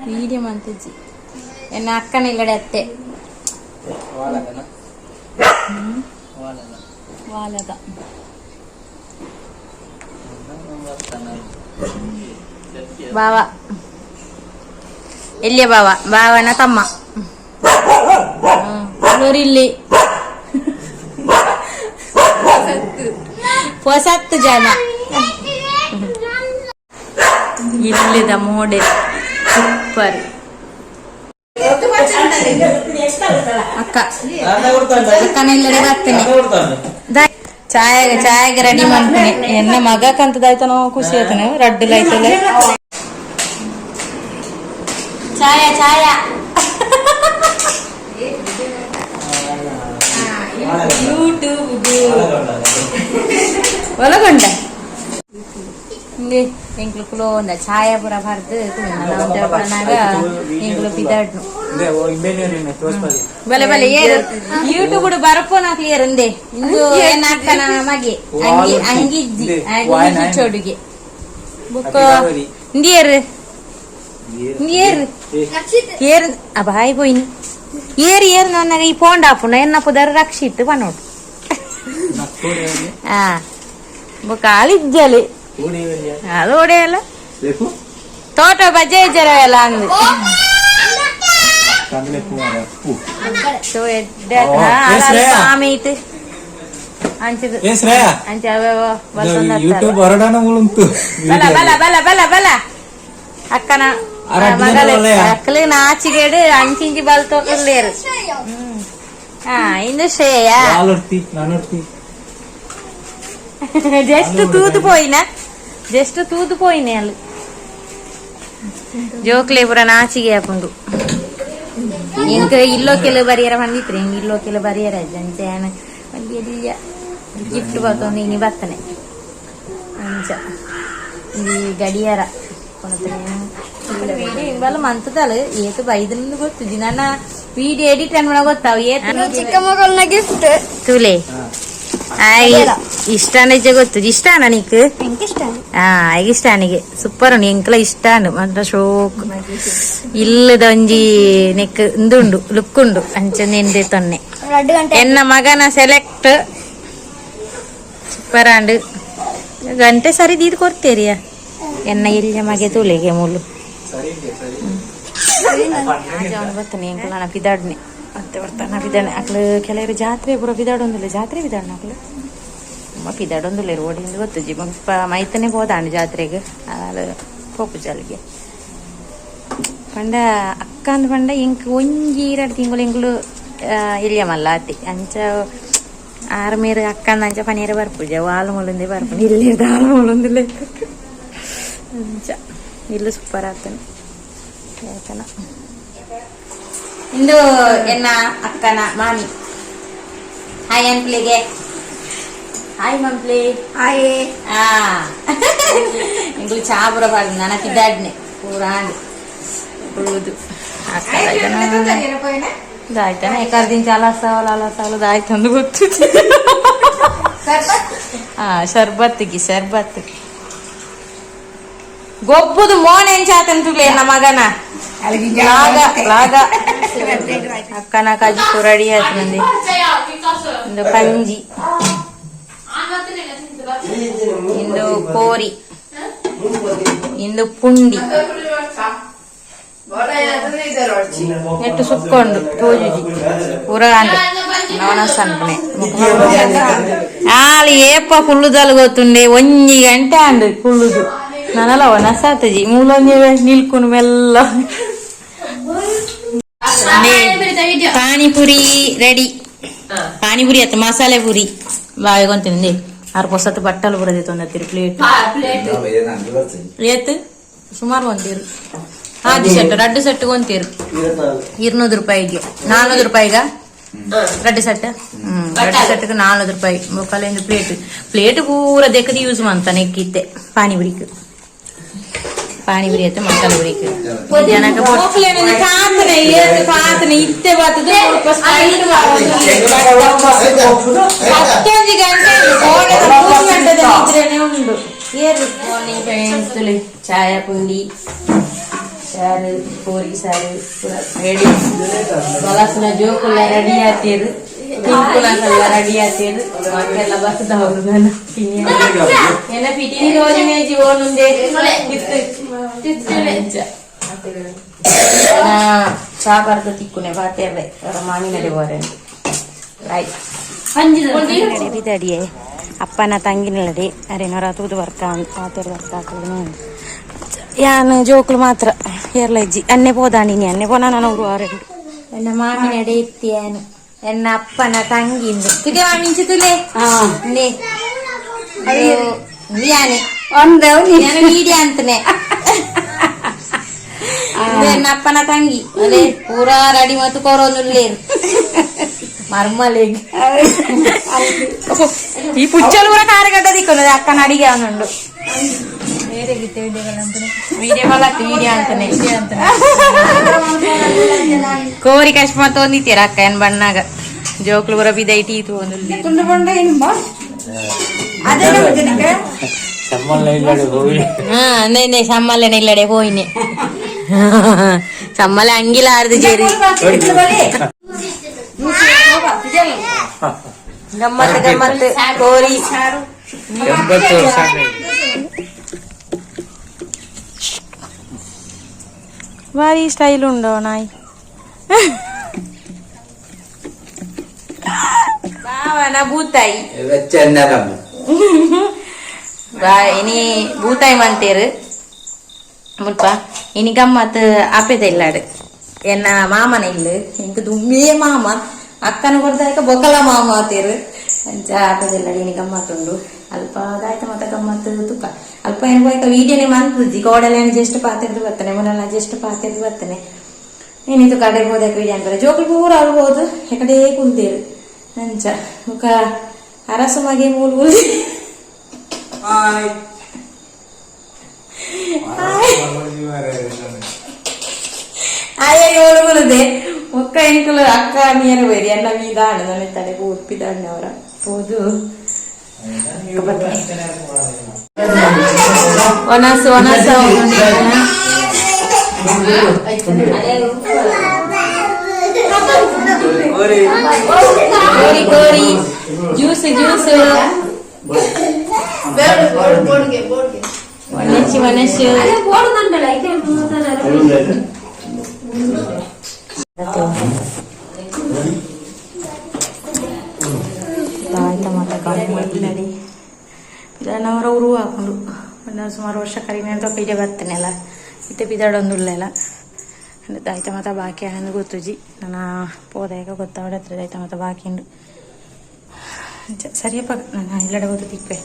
video മന്തിച്ച് എന്നെ അക്കനില്ലടെ അത്തെ വാലത ಬಾವ ಎಲ್ಲಿಯ ಬಾವನ ತಮ್ಮ ಇಲ್ಲಿ ಹೊಸತ್ತು ಜನ ಇಲ್ಲಿದ ಮೋಡೆ ಸೂಪರ್ ಅಕ್ಕ ಅಕ್ಕನೆಲ್ಲಡೆ ಬರ್ತೇನೆ ಚಾಯಗೆ ರೆಡಿ ಮಾಡ್ತೀನಿ ಎನ್ನ ಮಗಕ್ಕಂತದಾಯ್ತನೋ ಖುಷಿ ಆಯ್ತಾನೆ ರಡ್ಡಲ್ ಆಯ್ತಲ್ಲ ಚಾಯ ಯೂಟ್ಯೂಬ್ ಒಳಗೊಂಡ ಎಂಕ್ಲು ಒಂದ ಛಾಯ ಪೂರ ಬರ್ದು ನಾಗ ಎಂಕ್ಲು ಪಿದಾಡ್ನು ಬಲೆ ಬಲೆ ಏರು ಯೂಟ್ಯೂಬ್ ಬರಪೋ ನಾ ಕ್ಲಿಯರ್ ಅಂದೆ ಇಂದು ಏನಾಗ್ತಾನ ಮಗೆ ಅಂಗಿಜ್ಜಿ ಚೋಡುಗೆ ಬುಕ್ ಇಂದಿಯರು ಏರು ಅಬಾಯ್ పోయిని ఏరు నన్నగా ఈ పోండాపున ఎన్నప్పు ధర రక్షిత్ పనోడు కాలిజ్జలి అది ఓడేయాల తోట బజ్జే జరవేలా అంది స్వామి ಅಂಚೆ ಅವೇವೋ ಬಲ ಅಕ್ಕನ ಅಕ್ಕಲಿ ನಾಚಿಗೇಡು ಅಂಚಿಂಚಿ ಬಲ್ತೋಕಲೇರು ಇಂದು ಶ್ರೇಯ జస్ట్ తూతుపోయినా వాళ్ళు ಜೋಕ್ಲೆ ಪುರ ನಾಚಿಗೆ ಹಾಕೊಂಡು ಇಂಕ ಇಲ್ಲೋಕೆಲ್ಲ ಬರಿಯರ ಬಂದಿತ್ರಿ ಹಿಂಗ ಇಲ್ಲೋಕೆಲ್ಲ ಬರಿಯರ ಜಂಚೇನ ಬಂದಿಯ ಗಿಫ್ಟ್ ಬರ್ತೊಂದು ಹಿಂಗೆ ಬರ್ತಾನೆ ಅಂಚ ಈ ಗಡಿಯಾರ ಇಂಬಲ್ಲ ಮಂತದಲ್ಲ ಏತು ಬೈದನ್ನು ಗೊತ್ತಿದ್ದಿ ನನ್ನ ವಿಡಿಯೋ ಎಡಿಟ್ ಅನ್ಮಾಡ ಗೊತ್ತಾವ ಏತು ಚಿಕ್ಕ ಮಗನ ಗಿಫ್ಟ್ ತುಲೆ ಇಷ್ಟಾನೆ ಗೊತ್ತು ಇಷ್ಟಾನ ನೀಕ್ ಇಷ್ಟಾನಿಗೆ ಸೂಪರ್ ಉಂಡು ಎಂಕ್ಲ ಇಷ್ಟಾಂಡು ಮಾತ್ರ ಶೋಕ್ ಇಲ್ಲದ ಒಂಜಿ ನೆಕ್ ಇಂದುಂಡು ಲುಕ್ ಉಂಡು ಅಂಚನೆ ಎಂದೆ ತೊನ್ನೆ ಎನ್ನ ಮಗನ ಸೆಲೆಕ್ಟ್ ಸೂಪರ್ ಆಂಡು ಗಂಟೆ ಸರಿ ದೀದ್ ಕೊಡ್ತೇರಿಯ ಎನ್ನ ಇಲ್ಲಿಯ ಮಗೆ ತುಲೆಗೆ ಮೂಲು ಬರ್ತಾನೆ ಎಂಕ್ಲ ನಾ ಪಿದಾಡ್ನೆ ಮತ್ತೆ ಬರ್ತಾನೆ ಪಿದಾಡ್ನೆ ಅಕ್ಲು ಕೆಲವರು ಜಾತ್ರೆ ಪೂರ ಪಿದಾಡೊಂದಿಲ್ಲ ಜಾತ್ರೆ ಪಿದಾಡ್ನ ಅಕ್ಲು ಅಮ್ಮ ಪಿದಾಡೊಂದಿಲ್ಲ ರೋಡಿಂದ ಗೊತ್ತಜ್ಜಿ ಮೈತನೇ ಹೋದಾಂಡು ಜಾತ್ರೆಗೆ ಅದು ಪೋಪು ಜಾಲಿಗೆ ಪಂಡ ಅಕ್ಕ ಅಂದ್ ಪಂಡ ಎಂಕ್ ಒಂಜಿ 2 ತಿಂಗಳು ಎಂಕ್ಲು ಇಲ್ಲಿಯ ಮಲ್ಲ ಆತಿ ಅಂಚ ಆರ್ಮೇರು ಅಕ್ಕ ಅಂದ ಅಂಚ ಪನೀರ ಬರ್ಪುಜ ಹಾಲು ಮೊಲಂದೆ ಬರ್ಪು ಇಲ್ಲಿದ ಹಾಲು ಮೊಲೊಂದಿಲ್ಲ ಅಂಚ ಇಲ್ಲು ಸೂಪರ್ ಆಗ್ತಾನೆ ಯಾಕನ ಇಂದು ಎನ್ನ ಅಕ್ಕನ ಮಾಮಿ ಹಾಯ್ ಅಂಪ್ಲಿಗೆ ಹಾಯ್ ಮಂಪ್ಲಿ ಹಾಯ್ ಇಂಗ್ಲು ಚಾಪುರ ಬಾರ್ದು ನನಕಿದ್ದಾಡ್ನೆ ಪೂರಾಂಡು ಉಳುದು ದಾಯ್ತಾನೆ ಏಕಾರ್ದಿನ ಅಲಸಾವಲು ದಾಯ್ತಂದು ಗೊತ್ತು ಶರ್ಬತ್ತಿಗೆ ಗೊಬ್ಬುದು ಮೋನ್ ಎಂಚಾತಂತುಲೆ ನಮ್ಮ ಮಗನ ಲಾಗ ಅಕ್ಕನ ಕಜ್ಜು ರೆಡಿ ಆಯ್ತು ನಂದಿ ಒಂದು ಕಂಜಿ ಇಂದು ಕೋರಿ ಇಂದು ಪುಂಡಿ ನೆಟ್ಟು ಸುಕ್ಕೊಂಡು ತೋಜುಜಿ ಪುರಾಂಡು ನವನಸ್ ಅನ್ಪನೆ ಆಲಿ ಏಪ ಕುಳ್ಳುದಲ್ ಗೊತ್ತುಂಡೆ ಒಂಜಿ ಗಂಟೆ ಅಂಡು ಕುಳ್ಳುದು ನಾನಲ್ಲ ನಸಾತಜಿ ಮೂಲೊಂಜಿ ನಿಲ್ಕುನು ಮೆಲ್ಲ ಪಾನಿಪುರಿ ರೆಡಿ ಪಾನಿಪುರಿ ಅತ್ತ ಮಸಾಲೆ ಪುರಿ ಬಾವಿಗೊಂತೀನಿ ಆರು ಹೊಸತ್ತು ಬಟ್ಟಲು ಬರದಿ ತೊಂದತ್ತಿರು ಪ್ಲೇಟ್ ಏತ್ ಸುಮಾರು ಒಂತೀರು ಹಾದಿ ಸೆಟ್ 2 ಸೆಟ್ ಒಂತೀರು 200 ರೂಪಾಯಿಗೆ 400 ರೂಪಾಯಿಗ 2 ಸೆಟ್ 2 ಸೆಟ್ಗೆ 400 ರೂಪಾಯಿ ಮುಕ್ಕಾಲಿಂದು ಪ್ಲೇಟ್ ಪೂರ ದೆಕ್ಕದಿ ಯೂಸ್ ಮಾಡ್ತಾನೆ ಎಕ್ಕಿತ್ತೆ ಪಾನಿಪುರಿ ಅತ್ತೆ ಮಸಾಲೆ ಪುರಿಕೆ ಜನಕ್ಕೆ ಇತ್ತೆ ಬರ್ತದೆ ಉಂಟು ಚಾಯ ಪುಂಡಿ ಸಾರು ಕೋರಿ ಸಾರು ರೆಡಿ ಬಲಸಿನ ಜೋಕುಲ್ಲ ರೆಡಿ ಆತೀರು ತಿನ್ಕುಲಲ್ಲ ರೆಡಿ ಆತೀರು ಮಕ್ಕೆಲ್ಲ ಬರ್ತದವ್ರು ನಾನು ಎಲ್ಲ ಪಿಟಿನಿ ರೋಜು ಮೇಜಿ ಓನುಂದೆ ಚಾ ಬರ್ದು ತಿಕ್ಕುನೆ ಬಾತೇರ್ರೆ ಮಾಮಿನಡೆ ಬೋರೆ ಬಿದಡಿಯೇ ಅಪ್ಪನ ತಂಗಿನಲ್ಲಡೆ ಅರೇನವರ ತೂದು ಬರ್ಕ ಪಾತೇರು ಬರ್ತಾಕಲು ಯಾನು ಜೋಕುಲು ಮಾತ್ರ ಏರ್ಲಜ್ಜಿ ಅನ್ನೆ ಪೋದಾಣಿನಿ ಅನ್ನೆ ಪೋನ ನಾನು ಆರೆಂಡು ಎನ್ನ ಮಾಮಿನಡೆ ಎತ್ತಿಯಾನು ಎನ್ನ ಅಪ್ಪನ ತಂಗಿಂದು ತುಗೆ ಮಾಮಿಂಚು ತುಲೆ ನೀಯಾನೆ ಮೀಡಿಯಾ ಅಂತನೆ ಎನ್ನ ಅಪ್ಪನ ತಂಗಿ ಅದೇ ಪೂರಾ ರೆಡಿ ಮತ್ತು ಕೊರೋನುಲ್ಲೇರು ಮರ್ಮಲೆಗ್ ಈ ಪುಚ್ಚಲು ಕೂಡ ಕಾರಗಡ್ಡ ದಿಕ್ಕೊಂದು ಅಕ್ಕನ ಅಡಿಗೆ ಅವನುಂಡು ವಿಡಿಯೋ ಅಂತಾನೆ ಕೋರಿ ಕಷ್ಟ ಮತ್ತ ಒಂದಿತ್ತೀರ ಅಕ್ಕ ಏನ್ ಬಣ್ಣಾಗ ಜೋಕ್ಲು ಬರ ಬಿದ ಇಟೀತು ಒಂದು ಸಮ್ಮಲ್ಲ ಇಲ್ಲಡೆ ಹೋಯ್ನೆ ಸಮ್ಮಲ್ಲ ಹಂಗಿಲ್ಲ ಆರ್ದು ಜೇರಿ ಗಮ್ಮತ್ ಗಮ್ಮತ್ ಕೋರಿ ಭಾರಿ ಸ್ಟೈಲ್ ಉಂಡೋ ನಾಯಿ ಭಾವನ ಭೂತಾಯಿ ಇನಿ ಭೂತಾಯಿ ಮಂತೇರು ಮುಲ್ಪ ಇನಿ ಗಮ್ಮತ್ ಆಪೆದ ಇಲ್ಲಾಡು ಎನ್ನ ಮಾಮನ ಇಲ್ಲ ಎಂಕ ದುಮ್ಮೇ ಮಾಮ ಅಕ್ಕನ ಕೊಡ್ದಾಕ ಬೊಕಲ ಮಾಮ ಆತೇರು ಅಂಚ ಆಪೆದಿಲ್ಲ ಇನಿ ಗಮ್ಮತ್ತುಂಡು ಅಲ್ಪ ದಾಯ್ತ ಮತ್ತ ಗಮ್ಮತ್ ತುಕ ಅಲ್ಪ ಏನು ಹೋಯ್ಕ ವೀಡಿಯೋನೇ ಮಂತ್ಜಿ ಕೋಡಲೇನು ಜಸ್ಟ್ ಪಾತಿರ್ದು ಬರ್ತಾನೆ ಮೊನ್ನೆಲ್ಲ ಜಸ್ಟ್ ಪಾತಿರ್ದು ಬರ್ತಾನೆ ಏನಿದು ಕಡೆ ಹೋದಾಗ ವೀಡಿಯೋ ಅಂತಾರೆ ಜೋಕುಲು ಪೂರ ಅಲ್ಬೋದು ಎಕಡೆ ಕುಂತೇರು ಅಂಚ ಮುಖ ಅರಸು ಮಗೆ ಮೂಲು ಆಯೇ ಓಲುಗುಲದೆ ಒಕ್ಕ ಎಂಕುಲು ಅಕ್ಕ ನೀರು ಬೇರಿ ಎಲ್ಲ ಮೀದಾಣ ನನ್ನ ತಲೆ ಒಪ್ಪಿದಾಣ ಅವರ ಹೋದು ಒನಸು ಒನಸ ಕೋರಿ ಕೋರಿ ಜ್ಯೂಸ್ ಜ್ಯೂಸ್ ಒನಚ್ಚಿ ಒನಸ್ಸು ಇದನ್ನವರ ಉರು ಹಾಕೊಂಡು ಒಂದು ಸುಮಾರು ವರ್ಷ ಕಡಿಮೆ ಅಂತ ಪೀಡೆ ಬರ್ತೇನೆಲ್ಲ ಇತ್ತೆ ಬಿದಾಡೊಂದುಲ್ಲ ದಾಯ್ತ ಮತ ಬಾಕಿ ಹಂದು ಗೊತ್ತುಜಿ ನಾನು ಪೋದಾಗ ಗೊತ್ತಾವಡೆ ಹತ್ರ ದಾಯ್ತ ಮತ ಬಾಕಿ ಉಂಡು ಸರಿಯಪ್ಪ ನಾನು ಇಲ್ಲಡೆ ಗೊತ್ತು ತಿಪ್ಪೆ